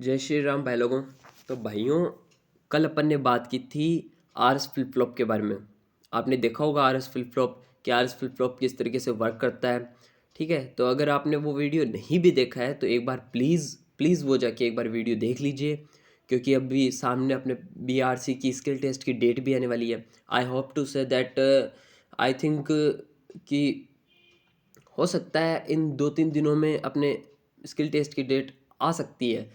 जय श्री राम भाई लोगों। तो भाइयों, कल अपन ने बात की थी आरएस फ्लिप फ्लॉप के बारे में। आपने देखा होगा आरएस फ्लिप फ्लॉप कि आरएस फ्लिप फ्लॉप किस तरीके से वर्क करता है। ठीक है, तो अगर आपने वो वीडियो नहीं भी देखा है तो एक बार प्लीज़ प्लीज़ वो जाके एक बार वीडियो देख लीजिए, क्योंकि अभी सामने अपने बीआरसी की स्किल टेस्ट की डेट भी आने वाली है। I hope to say that I think कि हो सकता है इन 2-3 दिनों में अपने स्किल टेस्ट की डेट आ सकती है।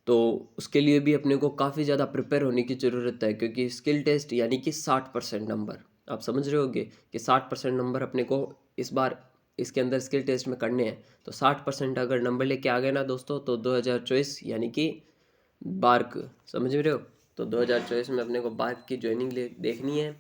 तो उसके लिए भी अपने को काफ़ी ज़्यादा प्रिपेयर होने की ज़रूरत है, क्योंकि स्किल टेस्ट यानी कि 60% नंबर, आप समझ रहे होगे कि 60% नंबर अपने को इस बार इसके अंदर स्किल टेस्ट में करने हैं। तो 60% अगर नंबर लेके आ गए ना दोस्तों, तो 2024 यानी कि बार्क, समझ रहे हो। तो 2024 में अपने को बार्क की ज्वाइनिंग देखनी है।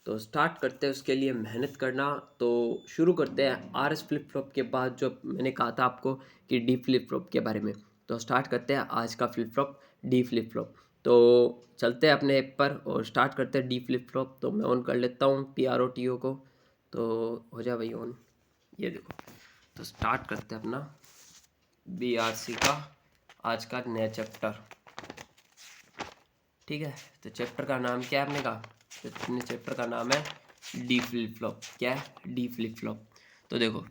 तो स्टार्ट करते हैं उसके लिए मेहनत करना। तो शुरू करते हैं आर एस फ्लिप फ्लॉप के बाद, जो मैंने कहा था आपको कि डी फ्लिप फ्लॉप के बारे में। तो स्टार्ट करते हैं आज का flip flop, D flip flop. तो चलते हैं अपने ऐप पर और स्टार्ट करते हैं डी फ्लिप फ्लॉप। तो मैं ऑन कर लेता हूँ PROTO को। तो हो जा भाई ऑन, ये देखो। तो स्टार्ट करते हैं अपना BRC का आज का नया चैप्टर। ठीक है, तो चैप्टर का नाम क्या है आपने कहा? तो अपने चैप्टर का नाम है डी फ्लिप फ्लॉप। क्या है? D flip flop. तो देखो,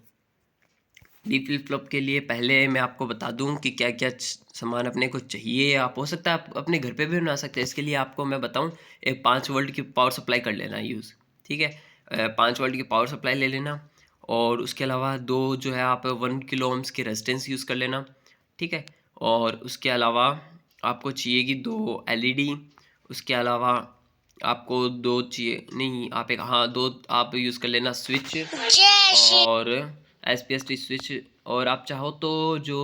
डी फ्लिप फ्लॉप के लिए पहले मैं आपको बता दूं कि क्या क्या सामान अपने को चाहिए। आप हो सकता है आप अपने घर पे भी बना सकते हैं। इसके लिए आपको मैं बताऊं, एक 5 वोल्ट की पावर सप्लाई कर लेना यूज़। ठीक है, 5 वोल्ट की पावर सप्लाई ले लेना। और उसके अलावा दो जो है आप 1 किलो ओम्स की रेजिस्टेंस यूज़ कर लेना। ठीक है, और उसके अलावा आपको चाहिएगी 2 LED। उसके अलावा आपको 2 चाहिए, नहीं आप एक, हाँ 2 आप यूज़ कर लेना स्विच और SPST स्विच। और आप चाहो तो जो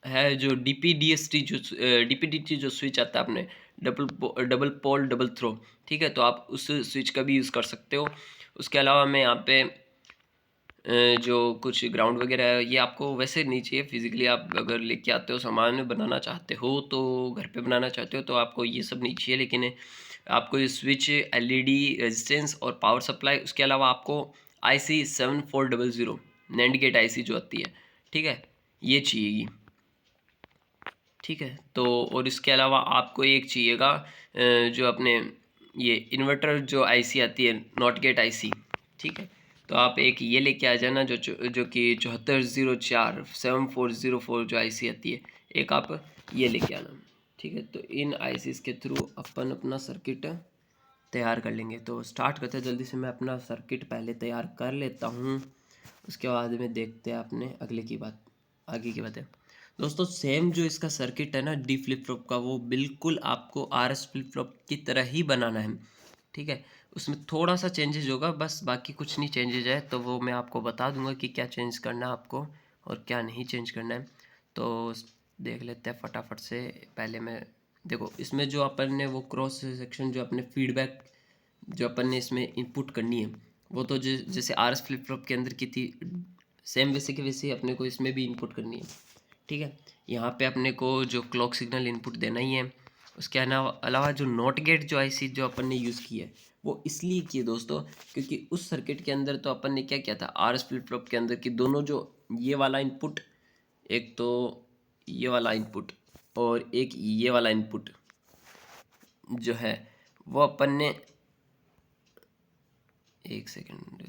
है जो DPDST जो DPDT जो स्विच आता है अपने डबल पोल डबल थ्रो। ठीक है, तो आप उस स्विच का भी यूज़ कर सकते हो। उसके अलावा मैं यहाँ पे जो कुछ ग्राउंड वगैरह है ये आपको वैसे नहीं चाहिए। फिजिकली आप अगर लेके आते हो सामान बनाना चाहते हो, तो घर पे बनाना चाहते हो, तो आपको ये सब नहीं चाहिए। लेकिन आपको ये स्विच, LED, रेजिस्टेंस और पावर सप्लाई, उसके अलावा आपको IC 7400 नैंड गेट IC जो आती है, ठीक है, ये चाहिएगी। ठीक है, तो और इसके अलावा आपको एक चाहिएगा जो अपने ये इन्वर्टर जो IC आती है, नॉट गेट IC। ठीक है, तो आप एक ये लेके आ जाना जो कि 7404 7404 जो IC आती है, एक आप ये लेके आना। ठीक है, तो इन ICs के थ्रू अपन अपना सर्किट तैयार कर लेंगे। तो स्टार्ट करते हैं जल्दी से। मैं अपना सर्किट पहले तैयार कर लेता हूँ, उसके बाद में देखते हैं अपने आगे की बात है। दोस्तों, सेम जो इसका सर्किट है ना डी फ्लिप फ्लॉप का, वो बिल्कुल आपको RS फ्लिप फ्लॉप की तरह ही बनाना है। ठीक है, उसमें थोड़ा सा चेंजेस होगा बस, बाकी कुछ नहीं चेंजेस है। तो वो मैं आपको बता दूंगा कि क्या चेंज करना है आपको और क्या नहीं चेंज करना है। तो देख लेते हैं फटाफट से। पहले मैं देखो, इसमें जो अपन ने वो क्रॉस सेक्शन जो अपने फीडबैक जो अपन ने इसमें इनपुट करनी है, वो तो जैसे RS फ्लिप फ्लॉप के अंदर की थी, सेम वैसे के वैसे अपने को इसमें भी इनपुट करनी है। ठीक है, यहाँ पे अपने को जो क्लॉक सिग्नल इनपुट देना ही है। उसके अलावा जो नॉट गेट जो IC जो अपन ने यूज़ की है, वो इसलिए की है दोस्तों, क्योंकि उस सर्किट के अंदर तो अपन ने क्या किया था, RS फ्लिप फ्लॉप के अंदर की दोनों जो ये वाला इनपुट, एक तो ये वाला इनपुट और एक ये वाला इनपुट जो है, वो अपन ने, एक सेकेंड,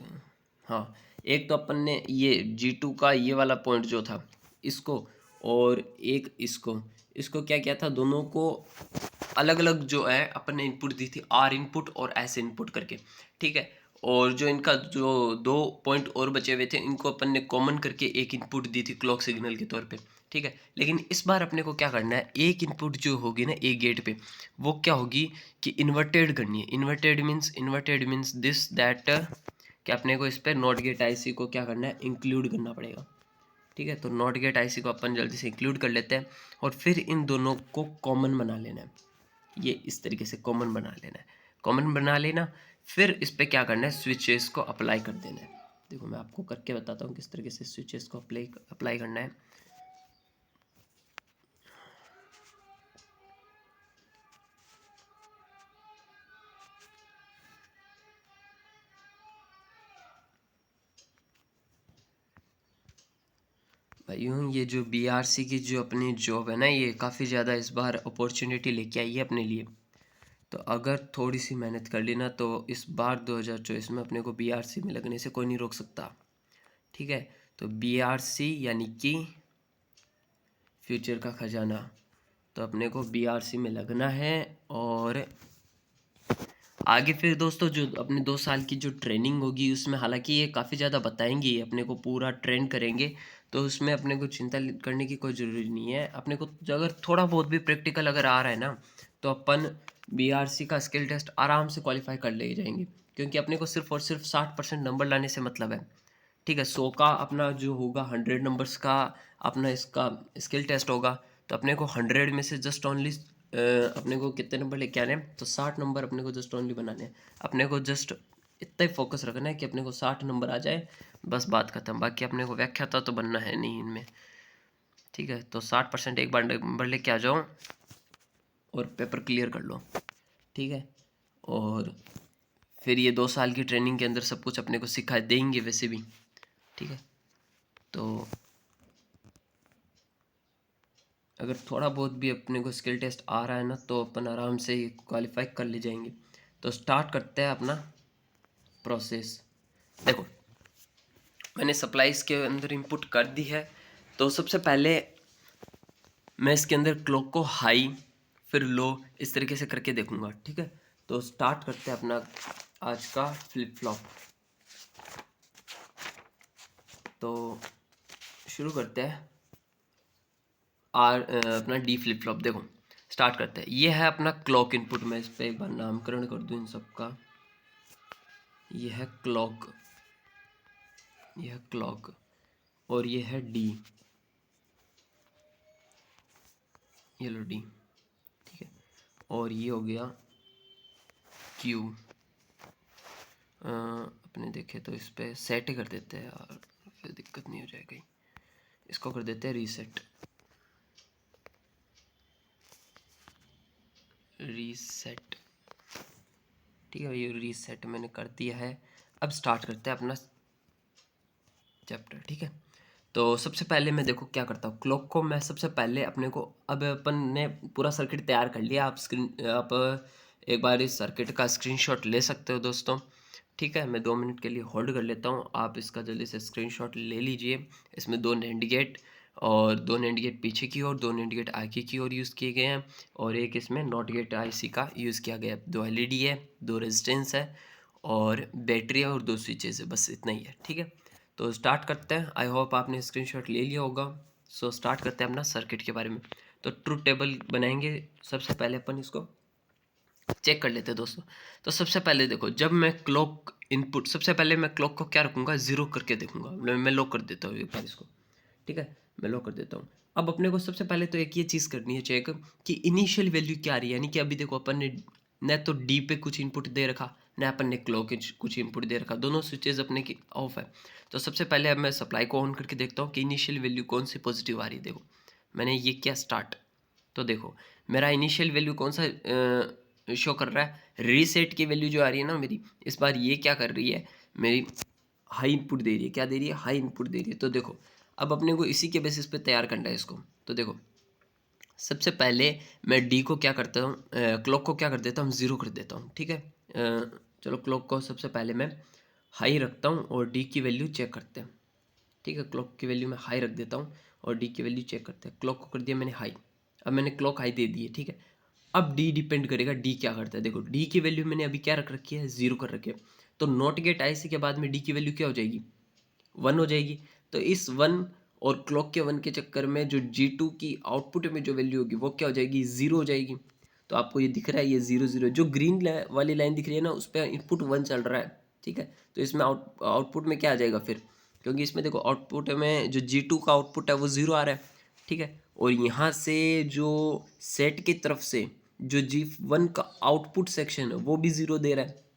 हाँ, एक तो अपन ने ये G2 का ये वाला पॉइंट जो था इसको, और एक इसको क्या किया था, दोनों को अलग अलग जो है अपन ने इनपुट दी थी, R इनपुट और S इनपुट करके। ठीक है, और जो इनका जो 2 पॉइंट और बचे हुए थे, इनको अपन ने कॉमन करके एक इनपुट दी थी क्लॉक सिग्नल के तौर पे। ठीक है, लेकिन इस बार अपने को क्या करना है, एक इनपुट जो होगी ना एक गेट पे, वो क्या होगी कि इन्वर्टेड करनी है। इन्वर्टेड मीन्स दिस दैट कि अपने को इस पर नॉट गेट IC को क्या करना है, इंक्लूड करना पड़ेगा। ठीक है, तो नॉट गेट IC को अपन जल्दी से इंक्लूड कर लेते हैं और फिर इन दोनों को कॉमन बना लेना है। ये इस तरीके से कॉमन बना लेना है। कॉमन बना लेना, फिर इस पर क्या करना है, स्विचेस को अप्लाई कर देना है। देखो मैं आपको करके बताता हूँ किस तरीके से स्विचेस को अप्लाई करना है। भाई भाइयों, ये जो बीआरसी की जो अपनी जॉब है ना, ये काफ़ी ज़्यादा इस बार अपॉर्चुनिटी लेके आई है अपने लिए। तो अगर थोड़ी सी मेहनत कर ली ना, तो इस बार 2024 में अपने को बीआरसी में लगने से कोई नहीं रोक सकता। ठीक है, तो बीआरसी यानी कि फ्यूचर का खजाना। तो अपने को बीआरसी में लगना है। और आगे फिर दोस्तों जो अपने 2 साल की जो ट्रेनिंग होगी, उसमें हालांकि ये काफ़ी ज़्यादा बताएंगे, अपने को पूरा ट्रेन करेंगे। तो उसमें अपने को चिंता करने की कोई ज़रूरी नहीं है। अपने को अगर थोड़ा बहुत भी प्रैक्टिकल अगर आ रहा है ना, तो अपन बीआरसी का स्किल टेस्ट आराम से क्वालिफाई कर ले जाएंगे। क्योंकि अपने को सिर्फ और सिर्फ 60% नंबर लाने से मतलब है। ठीक है, 100 का अपना जो होगा, 100 नंबर्स का अपना इसका स्किल टेस्ट होगा। तो अपने को 100 में से जस्ट ओनली अपने को कितने नंबर लेके आने हैं, तो 60 नंबर अपने को जस्ट ओनली बनाने हैं। अपने को जस्ट इतना ही फोकस रखना है कि अपने को 60 नंबर आ जाए, बस बात खत्म। बाकी अपने को व्याख्याता तो बनना है नहीं इनमें। ठीक है, तो 60% एक बार नंबर लेके आ जाओ और पेपर क्लियर कर लो। ठीक है, और फिर ये 2 साल की ट्रेनिंग के अंदर सब कुछ अपने को सिखा देंगे वैसे भी। ठीक है, तो अगर थोड़ा बहुत भी अपने को स्किल टेस्ट आ रहा है ना, तो अपन आराम से क्वालिफाई कर ले जाएंगे। तो स्टार्ट करते हैं अपना प्रोसेस। देखो, मैंने सप्लाईज के अंदर इंपुट कर दी है। तो सबसे पहले मैं इसके अंदर क्लॉक को हाई फिर लो इस तरीके से करके देखूंगा। ठीक है, तो स्टार्ट करते हैं अपना आज का फ्लिप फ्लॉप। तो शुरू करते हैं अपना डी फ्लिप फ्लॉप। देखो, स्टार्ट करते हैं। ये है अपना क्लॉक इनपुट। मैं इस पर एक बार नामकरण कर दूं इन सबका। ये है क्लॉक, यह क्लॉक, और ये है डी, ये लो डी। ठीक है, और ये हो गया क्यू। अपने देखे तो इस पे सेट ही कर देते हैं यार, फिर दिक्कत नहीं हो जाएगी। इसको कर देते हैं रीसेट। रीसेट, ठीक है, ये रीसेट मैंने कर दिया है। अब स्टार्ट करते हैं अपना चैप्टर। ठीक है, तो सबसे पहले मैं देखो क्या करता हूँ। क्लॉक को मैं सबसे पहले अपने को, अब अपन ने पूरा सर्किट तैयार कर लिया। आप एक बार इस सर्किट का स्क्रीनशॉट ले सकते हो दोस्तों। ठीक है, मैं 2 मिनट के लिए होल्ड कर लेता हूँ, आप इसका जल्दी से स्क्रीनशॉट ले लीजिए। इसमें 2 नैंड गेट और 2 नैंड गेट पीछे की ओर, 2 नैंड गेट आगे की ओर यूज़ किए गए हैं, और एक इसमें नॉट गेट आईसी का यूज़ किया गया है। 2 एलईडी है, 2 रेजिस्टेंस है, और बैटरी है, और 2 स्विचेस है, बस इतना ही है। ठीक है, तो स्टार्ट करते हैं। आई होप आपने स्क्रीनशॉट ले लिया होगा। सो स्टार्ट करते हैं अपना सर्किट के बारे में। तो ट्रुथ टेबल बनाएंगे। सबसे पहले अपन इसको चेक कर लेते हैं दोस्तों। तो सबसे पहले देखो, जब मैं क्लॉक इनपुट, सबसे पहले मैं क्लॉक को क्या रखूँगा, 0 करके देखूंगा। मैं लॉक कर देता हूँ एक बार इसको। ठीक है, मैं लॉक कर देता हूँ। अब अपने को सबसे पहले तो एक ये चीज़ करनी है चेक, कि इनिशियल वैल्यू क्या आ रही है। यानी कि अभी देखो, अपन ने न तो डी पे कुछ इनपुट दे रखा, न अपन ने क्लॉक कुछ इनपुट दे रखा, दोनों स्विचेज अपने की ऑफ है। तो सबसे पहले अब मैं सप्लाई को ऑन करके देखता हूँ कि इनिशियल वैल्यू कौन सी पॉजिटिव आ रही है। देखो, मैंने ये किया स्टार्ट, तो देखो मेरा इनिशियल वैल्यू कौन सा शो कर रहा है, रीसेट की वैल्यू जो आ रही है ना मेरी, इस बार ये क्या कर रही है, मेरी हाई इनपुट दे रही है। क्या दे रही है, हाई इनपुट दे रही है। तो देखो, अब अपने को इसी के बेसिस पे तैयार करना है इसको। तो देखो, सबसे पहले मैं डी को क्या करता हूँ, क्लॉक को क्या कर देता हूँ, 0 कर देता हूँ। ठीक है, चलो क्लॉक को सबसे पहले मैं हाई रखता हूँ, और डी की वैल्यू चेक करते हैं। ठीक है, क्लॉक की वैल्यू मैं हाई रख देता हूँ, और डी की वैल्यू चेक करते हैं। क्लॉक को कर दिया मैंने हाई, अब मैंने क्लॉक हाई दे दी है। ठीक है, अब डी डिपेंड करेगा डी क्या करता है। देखो, डी की वैल्यू मैंने अभी क्या रख रखी है, 0 कर रखी है। तो नॉट गेट आईसी के बाद में डी की वैल्यू क्या हो जाएगी, 1 हो जाएगी। तो इस 1 और क्लॉक के 1 के चक्कर में जो G2 की आउटपुट में जो वैल्यू होगी वो क्या हो जाएगी, 0 हो जाएगी। तो आपको ये दिख रहा है, ये 0 0, जो ग्रीन वाली लाइन दिख रही है ना, उस पर इनपुट 1 चल रहा है। ठीक है, तो इसमें आउटपुट में क्या आ जाएगा फिर, क्योंकि इसमें देखो आउटपुट में जो G2 का आउटपुट है वो 0 आ रहा है। ठीक है, और यहाँ से जो सेट की तरफ से जो G1 का आउटपुट सेक्शन है वो भी 0 दे रहा है।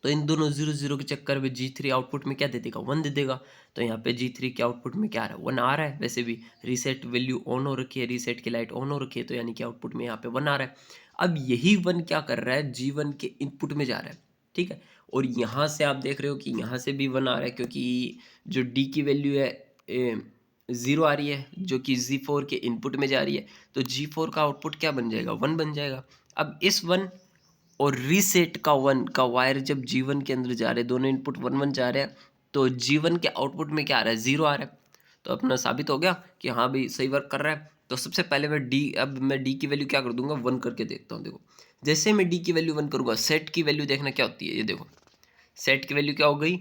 तो इन दोनों 0 0 के चक्कर में G3 आउटपुट में क्या दे देगा, 1 दे देगा। तो यहाँ पे G3 के आउटपुट में क्या आ रहा है, 1 आ रहा है। वैसे भी रीसेट वैल्यू ऑन हो रखी है, रीसेट की लाइट ऑन हो रखी है, तो यानी कि आउटपुट में यहाँ पे 1 आ रहा है। अब यही 1 क्या कर रहा है, G1 के इनपुट में जा रहा है। ठीक है, और यहाँ से आप देख रहे हो कि यहाँ से भी 1 आ रहा है, क्योंकि जो D की वैल्यू है ज़ीरो आ रही है जो कि G4 के इनपुट में जा रही है, तो G4 का आउटपुट क्या बन जाएगा, 1 बन जाएगा। अब इस 1 और रीसेट का 1 का वायर जब G1 के अंदर जा रहे हैं, दोनों इनपुट 1 1 जा रहे हैं, तो G1 के आउटपुट में क्या आ रहा है, 0 आ रहा है। तो अपना साबित हो गया कि हाँ भाई सही वर्क कर रहा है। तो सबसे पहले मैं D की वैल्यू क्या कर दूंगा, 1 करके देखता हूँ। देखो जैसे मैं D की वैल्यू 1 करूँगा, सेट की वैल्यू देखना क्या होती है, ये देखो सेट की वैल्यू क्या हो गई,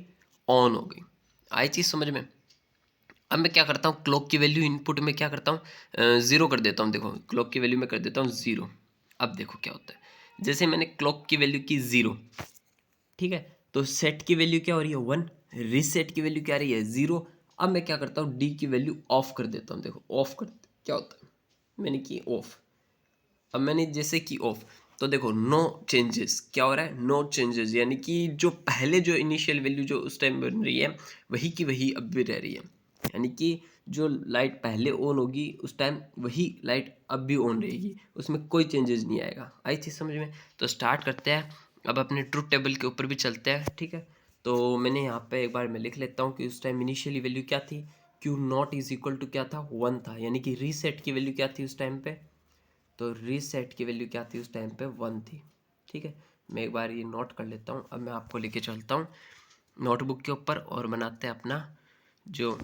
ऑन हो गई। आई चीज़ समझ में। अब मैं क्या करता हूँ, क्लॉक की वैल्यू इनपुट में क्या करता हूँ, ज़ीरो कर देता हूँ। देखो क्लॉक की वैल्यू में कर देता हूँ 0। अब देखो क्या होता है, जैसे मैंने क्लॉक की वैल्यू की 0, ठीक है, तो सेट की वैल्यू क्या हो रही है 1, रीसेट की वैल्यू क्या आ रही है 0। अब मैं क्या करता हूँ, डी की वैल्यू ऑफ कर देता हूँ। देखो ऑफ कर क्या होता है, मैंने की ऑफ। अब मैंने जैसे की ऑफ, तो देखो नो चेंजेस, क्या हो रहा है, नो चेंजेस, यानी कि जो पहले जो इनिशियल वैल्यू जो उस टाइम बन रही है वही की वही अब भी रह रही है। यानी कि जो लाइट पहले ऑन होगी उस टाइम वही लाइट अब भी ऑन रहेगी, उसमें कोई चेंजेस नहीं आएगा। आई चीज़ समझ में। तो स्टार्ट करते हैं, अब अपने ट्रुथ टेबल के ऊपर भी चलते हैं, ठीक है। तो मैंने यहाँ पे एक बार मैं लिख लेता हूँ कि उस टाइम इनिशियली वैल्यू क्या थी, Q not is equal to क्या था, 1 था, यानी कि रीसेट की वैल्यू क्या थी उस टाइम पे, तो रीसेट की वैल्यू क्या थी उस टाइम पे 1 थी, ठीक है। मैं एक बार ये नोट कर लेता हूँ। अब मैं आपको लेके चलता हूँ नोटबुक के ऊपर और बनाते हैं अपना जो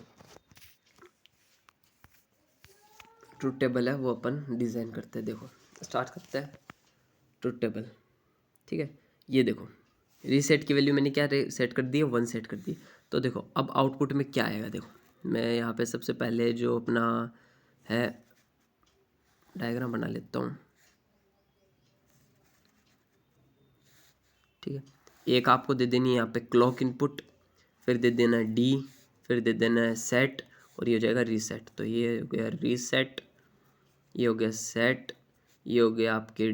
ट्रुथ टेबल है वो अपन डिज़ाइन करते हैं। देखो स्टार्ट करते हैं ट्रुथ टेबल, ठीक है। ये देखो रीसेट की वैल्यू मैंने क्या सेट कर दी है, 1 सेट कर दी। तो देखो अब आउटपुट में क्या आएगा, देखो मैं यहाँ पे सबसे पहले जो अपना है डायग्राम बना लेता हूँ, ठीक है। एक आपको दे देनी है यहाँ पे क्लॉक इनपुट, फिर दे देना है डी, फिर दे देना है सेट, और ये हो जाएगा रीसेट। तो ये हो गया रीसेट, ये हो गया सेट, ये हो गया आपके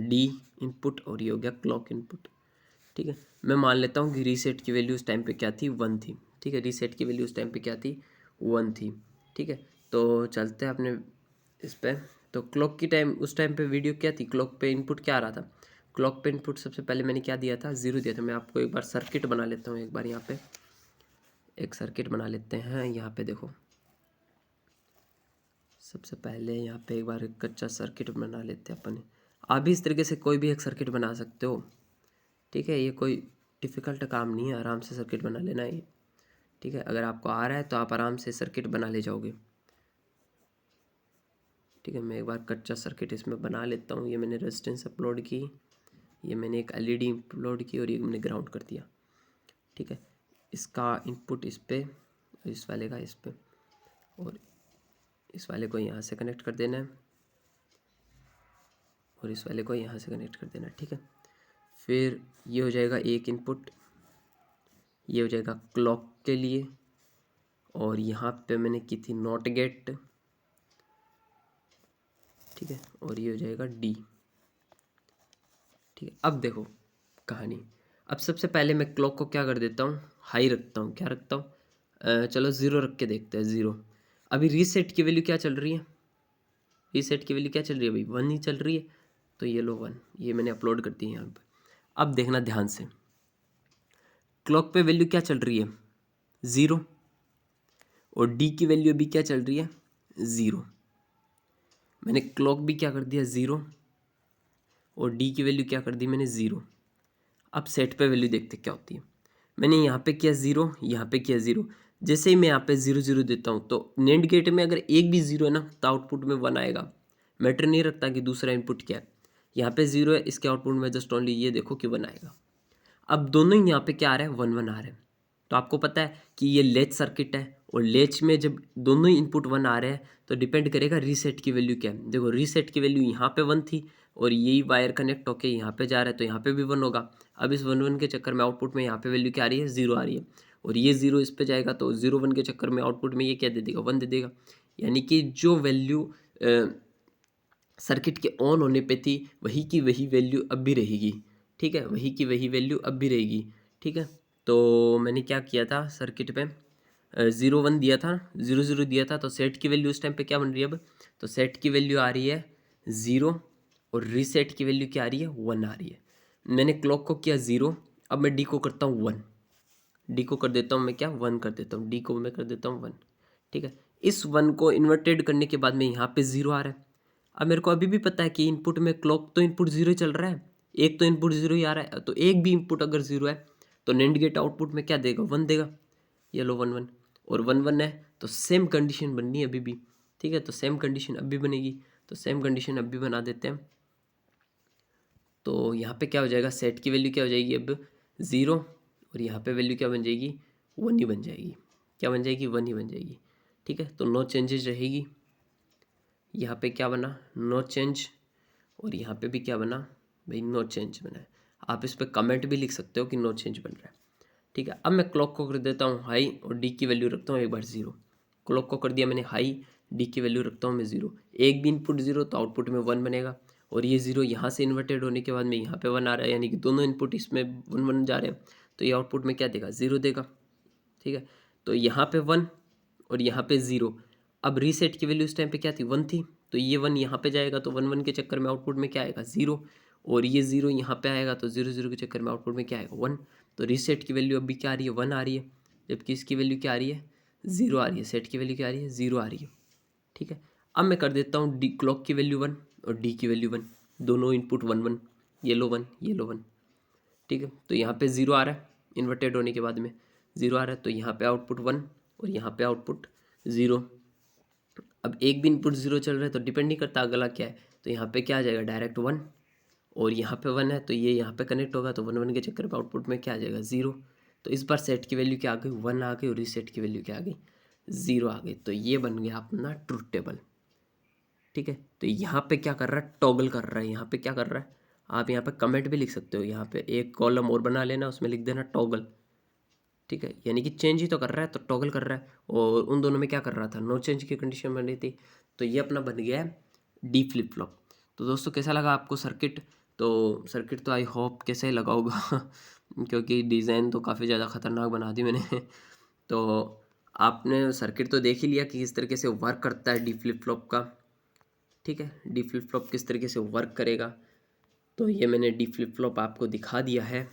डी इनपुट, और ये हो गया क्लॉक इनपुट, ठीक है। मैं मान लेता हूँ कि रीसेट की वैल्यू उस टाइम पे क्या थी, 1 थी, ठीक है। रीसेट की वैल्यू उस टाइम पे क्या थी, 1 थी, ठीक है। तो चलते हैं अपने इस पर। तो क्लॉक की टाइम उस टाइम पे वीडियो क्या थी, क्लॉक पे इनपुट क्या आ रहा था, क्लॉक पे इनपुट सबसे पहले मैंने क्या दिया था, 0 दिया था। मैं आपको एक बार सर्किट बना लेता हूँ, एक बार यहाँ पे एक सर्किट बना लेते हैं। यहाँ पे देखो सबसे पहले यहाँ पे एक बार एक कच्चा सर्किट बना लेते हैं अपन। आप भी इस तरीके से कोई भी एक सर्किट बना सकते हो, ठीक है। ये कोई डिफ़िकल्ट काम नहीं है, आराम से सर्किट बना लेना है, ठीक है। अगर आपको आ रहा है तो आप आराम से सर्किट बना ले जाओगे, ठीक है। मैं एक बार कच्चा सर्किट इसमें बना लेता हूँ। ये मैंने रेजिस्टेंस अपलोड की, ये मैंने एक एलईडी अपलोड की, और ये मैंने ग्राउंड कर दिया, ठीक है। इसका इनपुट इस पे, इस वाले का इस पे, और इस वाले को यहाँ से कनेक्ट कर देना है, और इस वाले को यहाँ से कनेक्ट कर देना है, ठीक है। फिर ये हो जाएगा एक इनपुट, ये हो जाएगा क्लॉक के लिए, और यहाँ पे मैंने की थी नॉट गेट, ठीक है, और ये हो जाएगा डी, ठीक है। अब देखो कहानी, अब सबसे पहले मैं क्लॉक को क्या कर देता हूँ, हाई रखता हूँ। क्या रखता हूँ, चलो 0 रख के देखते हैं, 0। अभी रीसेट की वैल्यू क्या चल रही है, रीसेट की वैल्यू क्या चल रही है भाई, 1 ही चल रही है। तो ये लो 1, ये मैंने अपलोड कर दी है यहाँ पर। अब देखना ध्यान से, क्लॉक पे वैल्यू क्या चल रही है, 0, और डी की वैल्यू अभी क्या चल रही है, 0। मैंने क्लॉक भी क्या कर दिया 0, और डी की वैल्यू क्या कर दी मैंने 0। अब सेट पे वैल्यू देखते क्या होती है। मैंने यहाँ पे किया 0, यहाँ पे किया 0। जैसे ही मैं यहाँ पे 0 0 देता हूँ, तो नेंड गेट में अगर एक भी 0 है ना, तो आउटपुट में 1 आएगा। मैटर नहीं रखता कि दूसरा इनपुट क्या है। यहाँ पे 0 है, इसके आउटपुट में जस्ट ओनली ये देखो कि 1 आएगा। अब दोनों ही यहाँ पे क्या आ रहा है, 1 1 आ रहा है। तो आपको पता है कि ये लेच सर्किट है, और लेच में जब दोनों ही इनपुट 1 आ रहे हैं तो डिपेंड करेगा रीसेट की वैल्यू क्या है। देखो रीसेट की वैल्यू यहाँ पे 1 थी, और यही वायर कनेक्ट होके यहाँ पे जा रहा है, तो यहाँ पे भी 1 होगा। अब इस 1 1 के चक्कर में आउटपुट में यहाँ पे वैल्यू क्या आ रही है, 0 आ रही है, और ये 0 इस पे जाएगा, तो 0 1 के चक्कर में आउटपुट में ये क्या दे देगा, 1 दे देगा। यानी कि जो वैल्यू सर्किट के ऑन होने पे थी वही की वही वैल्यू अब भी रहेगी, ठीक है, वही की वही वैल्यू अब भी रहेगी, ठीक है। तो मैंने क्या किया था सर्किट पे, 0 1 दिया था, 0 0 दिया था, तो सेट की वैल्यू उस टाइम पे क्या बन रही है अब, तो सेट की वैल्यू आ रही है 0, और रीसेट की वैल्यू क्या आ रही है, 1 आ रही है। मैंने क्लॉक को किया 0, अब मैं डी को करता हूँ 1, डी को कर देता हूँ मैं क्या, 1 कर देता हूँ, डी को मैं कर देता हूँ 1, ठीक है। इस 1 को इन्वर्टेड करने के बाद में यहाँ पे 0 आ रहा है। अब मेरे को अभी भी पता है कि इनपुट में क्लॉक तो इनपुट 0 चल रहा है, एक तो इनपुट 0 ही आ रहा है, तो एक भी इनपुट अगर 0 है तो NAND गेट आउटपुट में क्या देगा, 1 देगा। ये लो 1 1 और 1 1 है, तो सेम कंडीशन बननी है अभी भी, ठीक है। तो सेम कंडीशन अभी बनेगी, तो सेम कंडीशन अभी बना देते हैं। तो यहाँ पे क्या हो जाएगा, सेट की वैल्यू क्या हो जाएगी अब 0, और यहाँ पे वैल्यू क्या बन जाएगी, 1 ही बन जाएगी। क्या बन जाएगी, 1 ही बन जाएगी, ठीक है। तो नो चेंजेस रहेगी। यहाँ पे क्या बना, नो चेंज, और यहाँ पे भी क्या बना भाई, नो चेंज बना है। आप इस पर कमेंट भी लिख सकते हो कि नो चेंज बन रहा है, ठीक है। अब मैं क्लॉक को कर देता हूँ हाई और डी की वैल्यू रखता हूँ एक बार 0। क्लॉक को कर दिया मैंने हाई, डी की वैल्यू रखता हूँ मैं 0। एक भी इनपुट 0 तो आउटपुट में 1 बनेगा, और ये 0 यहाँ से इन्वर्टेड होने के बाद में यहाँ पे 1 आ रहा है, यानी कि दोनों इनपुट इसमें 1 1 जा रहे हैं, तो ये आउटपुट में क्या देगा, 0 देगा, ठीक है। तो यहाँ पे 1 और यहाँ पे 0। अब रीसेट की वैल्यू इस टाइम पे क्या थी, 1 थी, तो ये 1 यहाँ पे जाएगा, तो 1 1 के चक्कर में आउटपुट में क्या आएगा, 0, और ये 0 यहाँ पे आएगा, तो 0 0 के चक्कर में आउटपुट में क्या आएगा, 1। तो रीसेट की वैल्यू अभी क्या आ रही है, 1 आ रही है, जबकि इसकी वैल्यू क्या आ रही है, 0 आ रही है। सेट की वैल्यू क्या आ रही है, 0 आ रही है, ठीक है। अब मैं कर देता हूँ डी क्लॉक की वैल्यू 1 और डी की वैल्यू 1, दोनों इनपुट 1 1, ये लो 1 ये लो 1, ठीक है। तो यहाँ पे 0 आ रहा है, इन्वर्टेड होने के बाद में 0 आ रहा है, तो यहाँ पे आउटपुट 1 और यहाँ पे आउटपुट 0। अब एक भी इनपुट 0 चल रहा है तो डिपेंड नहीं करता अगला क्या है, तो यहाँ पे क्या आ जाएगा, डायरेक्ट 1, और यहाँ पे 1 है तो ये यहाँ पे कनेक्ट होगा, तो 1 1 के चक्कर में आउटपुट में क्या आ जाएगा, 0। तो इस बार सेट की वैल्यू क्या आ गई, 1 आ गई, और रीसेट की वैल्यू क्या आ गई, 0 आ गई। तो ये बन गया अपना ट्रुथ टेबल, ठीक है। तो यहाँ पे क्या कर रहा है, टॉगल कर रहा है, यहाँ पे क्या कर रहा है, आप यहाँ पे कमेंट भी लिख सकते हो, यहाँ पे एक कॉलम और बना लेना, उसमें लिख देना टॉगल, ठीक है। यानी कि चेंज ही तो कर रहा है, तो टॉगल कर रहा है, और उन दोनों में क्या कर रहा था, नो चेंज की कंडीशन बन रही थी। तो ये अपना बन गया है डी फ्लिप फ्लॉप। तो दोस्तों कैसा लगा आपको सर्किट, तो सर्किट तो आई होप कैसे लगा होगा क्योंकि डिज़ाइन तो काफ़ी ज़्यादा ख़तरनाक बना दी मैंने तो आपने सर्किट तो देख ही लिया कि किस तरीके से वर्क करता है डी फ्लिप फ्लॉप का, ठीक है। डी फ्लिप फ्लॉप किस तरीके से वर्क करेगा, तो ये मैंने डी फ्लिप फ्लॉप आपको दिखा दिया है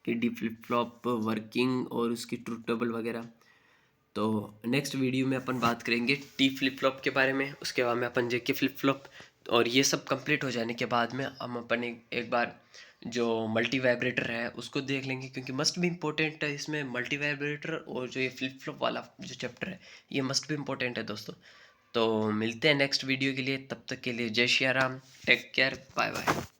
कि डी फ्लिप फ्लॉप वर्किंग और उसकी ट्रुथ टेबल वगैरह। तो नेक्स्ट वीडियो में अपन बात करेंगे टी फ्लिप फ्लॉप के बारे में, उसके बाद में अपन जेके फ्लिप फ्लॉप, और ये सब कंप्लीट हो जाने के बाद में हम अपन एक बार जो मल्टी वाइब्रेटर है उसको देख लेंगे, क्योंकि मस्ट भी इम्पोर्टेंट है इसमें मल्टी वाइब्रेटर, और जो ये फ्लिप फ्लॉप वाला जो चैप्टर है ये मस्ट भी इम्पोर्टेंट है दोस्तों। तो मिलते हैं नेक्स्ट वीडियो के लिए, तब तक के लिए जय Shri Ram, take care, bye bye.